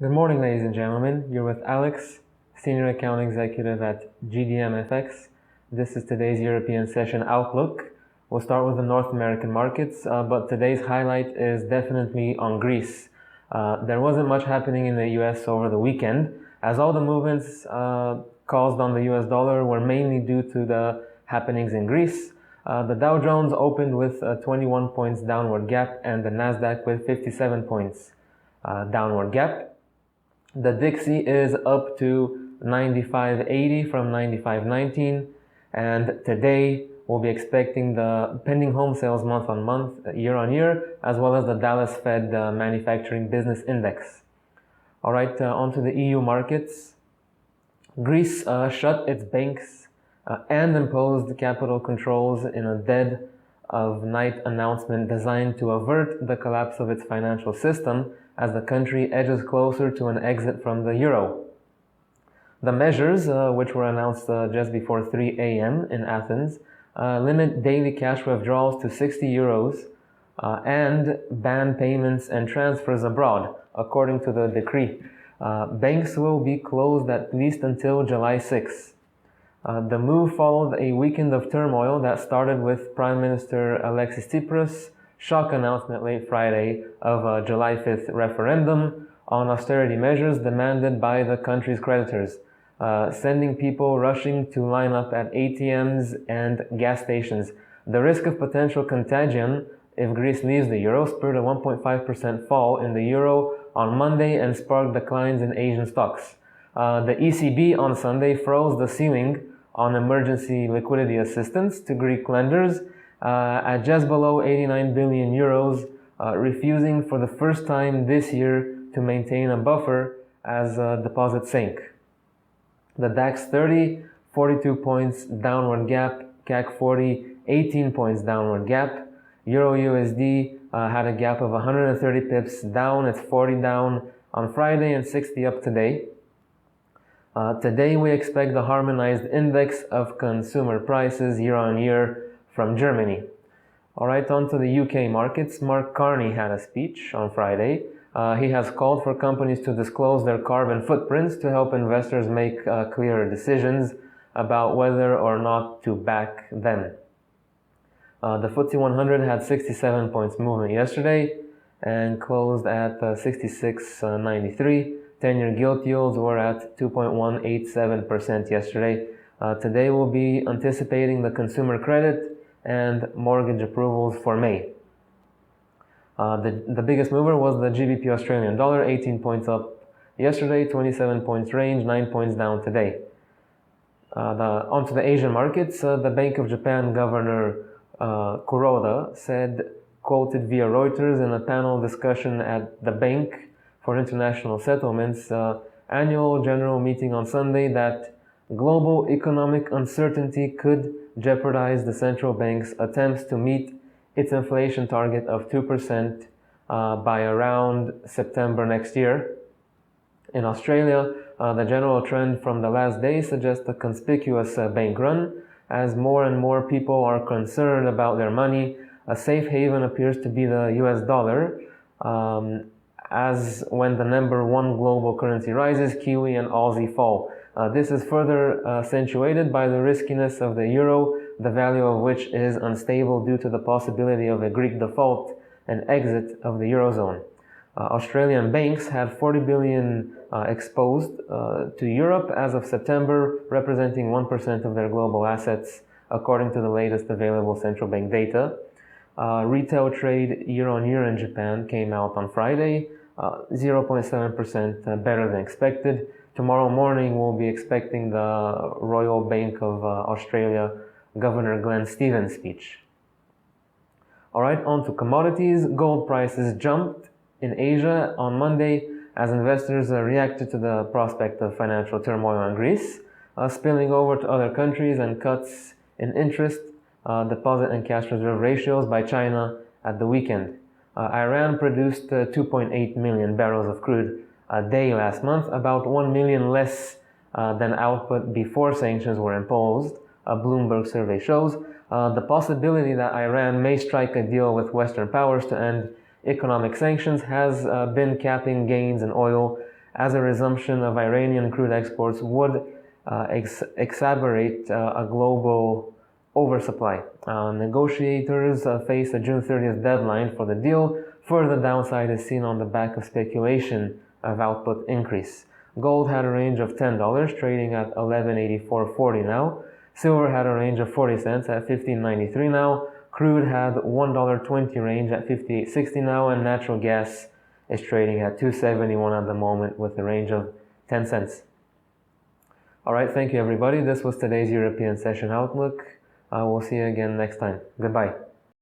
Good morning, ladies and gentlemen. You're with Alex, Senior Account Executive at GDMFX. This is today's European Session Outlook. We'll start with the North American markets, but today's highlight is definitely on Greece. There wasn't much happening in the US over the weekend, as all the movements caused on the US dollar were mainly due to the happenings in Greece. The Dow Jones opened with a 21 points downward gap and the Nasdaq with 57 points downward gap. The Dixie is up to 95.80 from 95.19, and today we'll be expecting the pending home sales month on month, year on year, as well as the Dallas Fed Manufacturing Business Index. All right, onto the EU markets. Greece shut its banks and imposed capital controls in a dead of night announcement designed to avert the collapse of its financial system as the country edges closer to an exit from the euro. The measures, which were announced just before 3 a.m. in Athens, limit daily cash withdrawals to 60 euros and ban payments and transfers abroad, according to the decree. Banks will be closed at least until July 6. The move followed a weekend of turmoil that started with Prime Minister Alexis Tsipras' shock announcement late Friday of a July 5th referendum on austerity measures demanded by the country's creditors, sending people rushing to line up at ATMs and gas stations. The risk of potential contagion if Greece leaves the euro spurred a 1.5% fall in the euro on Monday and sparked declines in Asian stocks. The ECB on Sunday froze the ceiling on emergency liquidity assistance to Greek lenders at just below 89 billion euros, refusing for the first time this year to maintain a buffer as deposits sank. The DAX 30, 42 points downward gap, CAC 40, 18 points downward gap. Euro USD had a gap of 130 pips down, it's 40 down on Friday and 60 up today. Today we expect the harmonized index of consumer prices year on year from Germany. Alright, on to the UK markets. Mark Carney had a speech on Friday. He has called for companies to disclose their carbon footprints to help investors make clearer decisions about whether or not to back them. The FTSE 100 had 67 points movement yesterday and closed at 66.93. 10-year gilt yields were at 2.187% yesterday. Today we'll be anticipating the consumer credit and mortgage approvals for May. The biggest mover was the GBP Australian dollar, 18 points up yesterday, 27 points range, 9 points down today. Onto the Asian markets, the Bank of Japan Governor Kuroda said, quoted via Reuters in a panel discussion at the Bank for International Settlements annual general meeting on Sunday, that global economic uncertainty could jeopardize the central bank's attempts to meet its inflation target of 2% by around September next year. In Australia, the general trend from the last day suggests a conspicuous bank run. As more and more people are concerned about their money, a safe haven appears to be the US dollar. As when the number one global currency rises, Kiwi and Aussie fall. This is further accentuated by the riskiness of the euro, the value of which is unstable due to the possibility of a Greek default and exit of the eurozone. Australian banks had 40 billion exposed to Europe as of September, representing 1% of their global assets, according to the latest available central bank data. Retail trade year on year in Japan came out on Friday, 0.7% better than expected. Tomorrow morning we'll be expecting the Royal Bank of Australia Governor Glenn Stevens' speech. Alright, on to commodities. Gold prices jumped in Asia on Monday as investors reacted to the prospect of financial turmoil in Greece, spilling over to other countries and cuts in interest, deposit and cash reserve ratios by China at the weekend. Iran produced 2.8 million barrels of crude a day last month, about 1 million less than output before sanctions were imposed, a Bloomberg survey shows. The possibility that Iran may strike a deal with Western powers to end economic sanctions has been capping gains in oil as a resumption of Iranian crude exports would exacerbate a global oversupply. Negotiators face a June 30th deadline for the deal. Further downside is seen on the back of speculation of output increase. Gold had a range of $10, trading at $11.8440 now. Silver had a range of 40 cents at $15.93 now. Crude had $1.20 range at $58.60 now, and natural gas is trading at $2.71 at the moment with a range of 10 cents. All right, thank you everybody. This was today's European Session Outlook. We'll see you again next time. Goodbye.